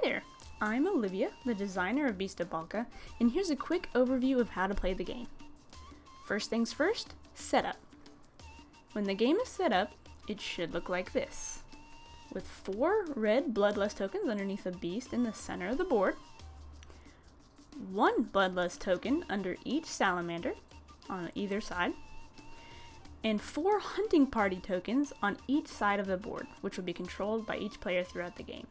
Hi there, I'm Olivia, the designer of Beast of Balka, and here's a quick overview of how to play the game. First things first, setup. When the game is set up, it should look like this, with 4 red bloodlust tokens underneath a beast in the center of the board, 1 bloodlust token under each salamander on either side, and 4 hunting party tokens on each side of the board, which will be controlled by each player throughout the game.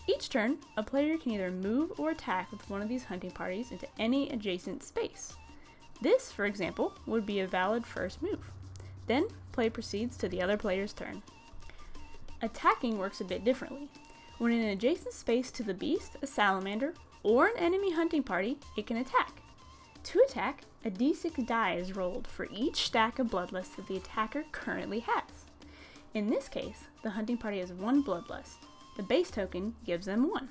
Each turn, a player can either move or attack with one of these hunting parties into any adjacent space. This, for example, would be a valid first move. Then, play proceeds to the other player's turn. Attacking works a bit differently. When in an adjacent space to the beast, a salamander, or an enemy hunting party, it can attack. To attack, a d6 die is rolled for each stack of bloodlust that the attacker currently has. In this case, the hunting party has 1 bloodlust. The base token gives them 1.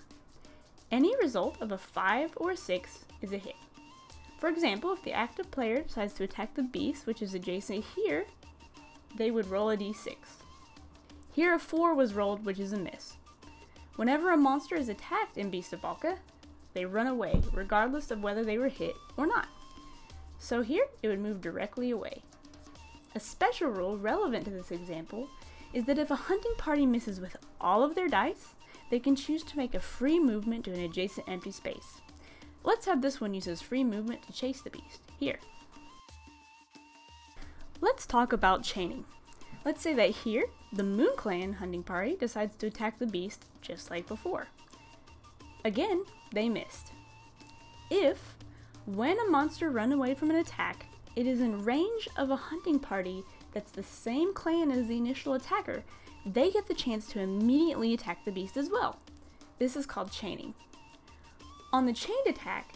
Any result of a 5 or a 6 is a hit. For example, if the active player decides to attack the beast, which is adjacent here, they would roll a d6. Here a 4 was rolled, which is a miss. Whenever a monster is attacked in Beast of Balka, they run away, regardless of whether they were hit or not. So here, it would move directly away. A special rule relevant to this example is that if a hunting party misses with all of their dice, they can choose to make a free movement to an adjacent empty space. Let's have this one uses free movement to chase the beast. Here. Let's talk about chaining. Let's say that here, the Moon Clan hunting party decides to attack the beast just like before. Again, they missed. If, when a monster runs away from an attack, it is in range of a hunting party that's the same clan as the initial attacker, they get the chance to immediately attack the beast as well. This is called chaining. On the chained attack,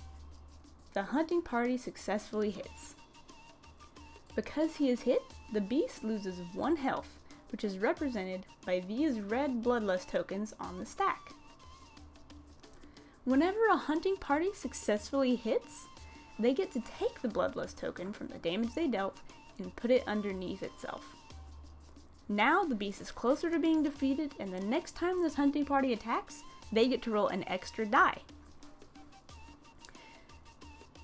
the hunting party successfully hits. Because he is hit, the beast loses 1 health, which is represented by these red bloodlust tokens on the stack. Whenever a hunting party successfully hits, they get to take the bloodlust token from the damage they dealt and put it underneath itself. Now the beast is closer to being defeated, and the next time this hunting party attacks, they get to roll an extra die.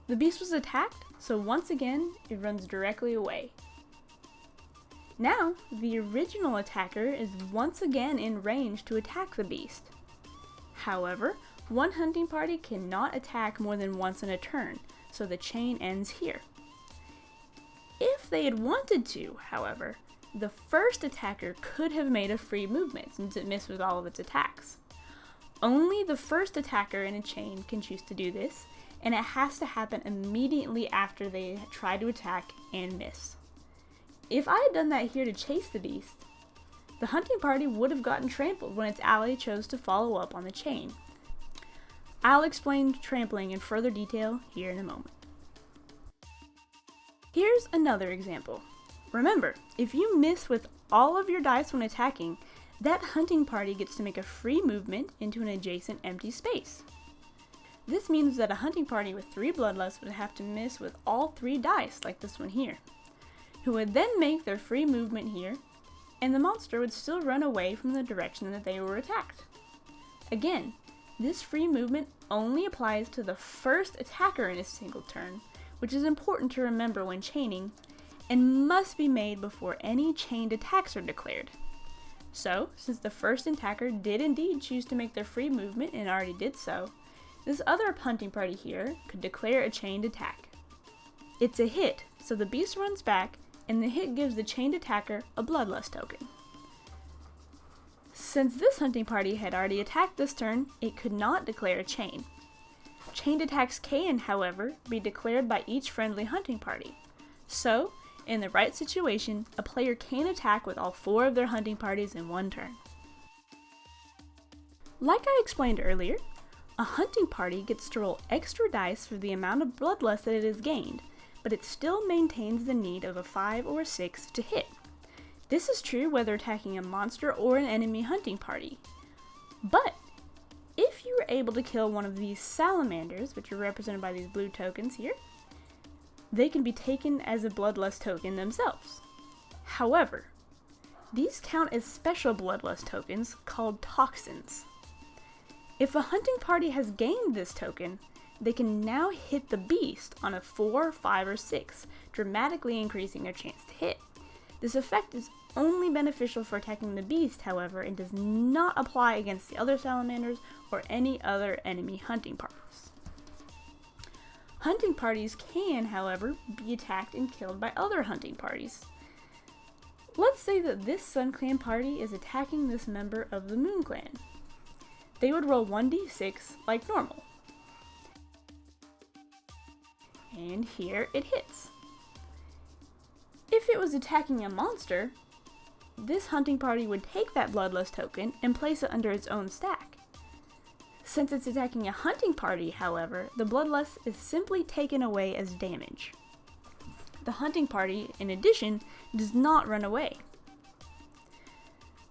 The beast was attacked, so once again, it runs directly away. Now, the original attacker is once again in range to attack the beast. However, one hunting party cannot attack more than once in a turn, so the chain ends here. If they had wanted to, however, the first attacker could have made a free movement since it missed with all of its attacks. Only the first attacker in a chain can choose to do this, and it has to happen immediately after they try to attack and miss. If I had done that here to chase the beast, the hunting party would have gotten trampled when its ally chose to follow up on the chain. I'll explain trampling in further detail here in a moment. Here's another example. Remember, if you miss with all of your dice when attacking, that hunting party gets to make a free movement into an adjacent empty space. This means that a hunting party with 3 bloodlusts would have to miss with all 3 dice, like this one here, who would then make their free movement here, and the monster would still run away from the direction that they were attacked. Again, this free movement only applies to the first attacker in a single turn, which is important to remember when chaining, and must be made before any chained attacks are declared. So, since the first attacker did indeed choose to make their free movement and already did so, this other hunting party here could declare a chained attack. It's a hit, so the beast runs back, and the hit gives the chained attacker a bloodlust token. Since this hunting party had already attacked this turn, it could not declare a chain. Chained attacks can, however, be declared by each friendly hunting party. So, in the right situation, a player can attack with all 4 of their hunting parties in one turn. Like I explained earlier, a hunting party gets to roll extra dice for the amount of bloodlust that it has gained, but it still maintains the need of a 5 or a 6 to hit. This is true whether attacking a monster or an enemy hunting party. But if you were able to kill one of these salamanders, which are represented by these blue tokens here, they can be taken as a bloodlust token themselves. However, these count as special bloodlust tokens called toxins. If a hunting party has gained this token, they can now hit the beast on a 4, 5, or 6, dramatically increasing their chance to hit. This effect is only beneficial for attacking the beast, however, and does not apply against the other salamanders or any other enemy hunting parties. Hunting parties can, however, be attacked and killed by other hunting parties. Let's say that this Sun Clan party is attacking this member of the Moon Clan. They would roll 1d6 like normal. And here it hits. If it was attacking a monster, this hunting party would take that Bloodlust token and place it under its own stack. Since it's attacking a hunting party, however, the Bloodlust is simply taken away as damage. The hunting party, in addition, does not run away.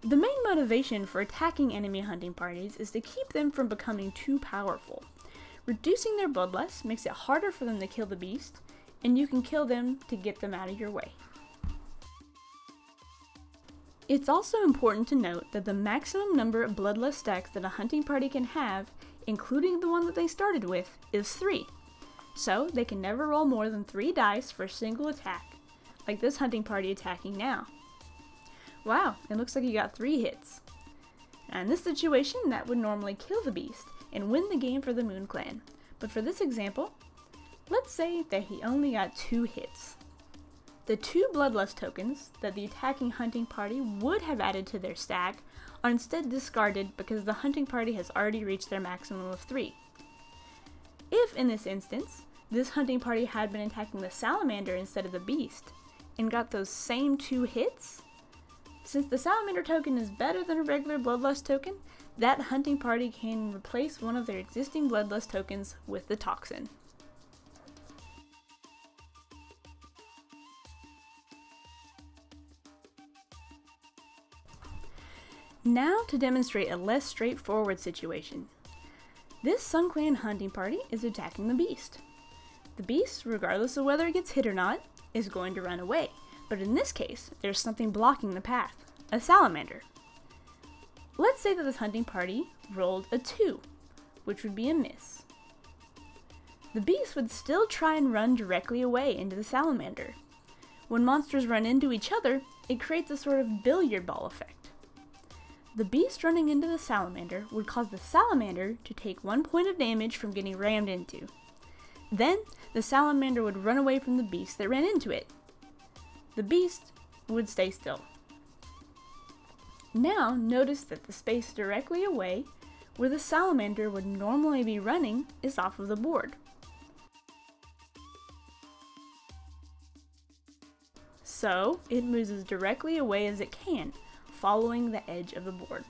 The main motivation for attacking enemy hunting parties is to keep them from becoming too powerful. Reducing their bloodlust makes it harder for them to kill the beast, and you can kill them to get them out of your way. It's also important to note that the maximum number of bloodlust stacks that a hunting party can have, including the one that they started with, is 3. So they can never roll more than 3 dice for a single attack, like this hunting party attacking now. Wow, it looks like he got 3 hits. And in this situation, that would normally kill the beast and win the game for the Moon Clan. But for this example, let's say that he only got 2 hits. The 2 Bloodlust tokens that the attacking hunting party would have added to their stack are instead discarded because the hunting party has already reached their maximum of 3. If, in this instance, this hunting party had been attacking the salamander instead of the beast, and got those same 2 hits, since the salamander token is better than a regular Bloodlust token, that hunting party can replace one of their existing Bloodlust tokens with the toxin. Now to demonstrate a less straightforward situation. This Sun Clan hunting party is attacking the beast. The beast, regardless of whether it gets hit or not, is going to run away, but in this case, there's something blocking the path, a salamander. Let's say that this hunting party rolled a 2, which would be a miss. The beast would still try and run directly away into the salamander. When monsters run into each other, it creates a sort of billiard ball effect. The beast running into the salamander would cause the salamander to take 1 point of damage from getting rammed into. Then, the salamander would run away from the beast that ran into it. The beast would stay still. Now, notice that the space directly away, where the salamander would normally be running, is off of the board. So, it moves as directly away as it can, following the edge of the board.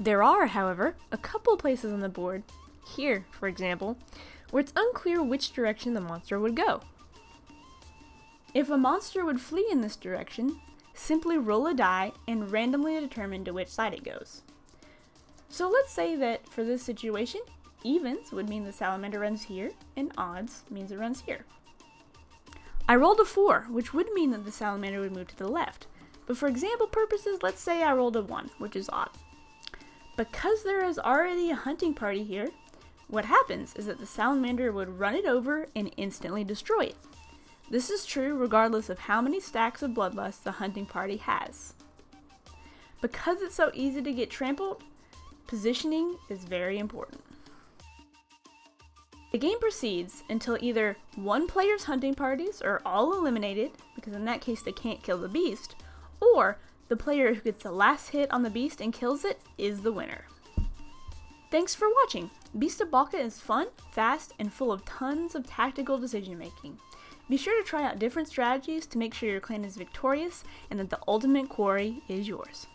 There are, however, a couple places on the board, here for example, where it's unclear which direction the monster would go. If a monster would flee in this direction, simply roll a die and randomly determine to which side it goes. So let's say that for this situation, evens would mean the salamander runs here, and odds means it runs here. I rolled a 4, which would mean that the salamander would move to the left, but for example purposes, let's say I rolled a 1, which is odd. Because there is already a hunting party here, what happens is that the salamander would run it over and instantly destroy it. This is true regardless of how many stacks of bloodlust the hunting party has. Because it's so easy to get trampled, positioning is very important. The game proceeds until either one player's hunting parties are all eliminated, because in that case they can't kill the beast, or the player who gets the last hit on the beast and kills it is the winner. Thanks for watching! Beast of Balka is fun, fast, and full of tons of tactical decision making. Be sure to try out different strategies to make sure your clan is victorious and that the ultimate quarry is yours.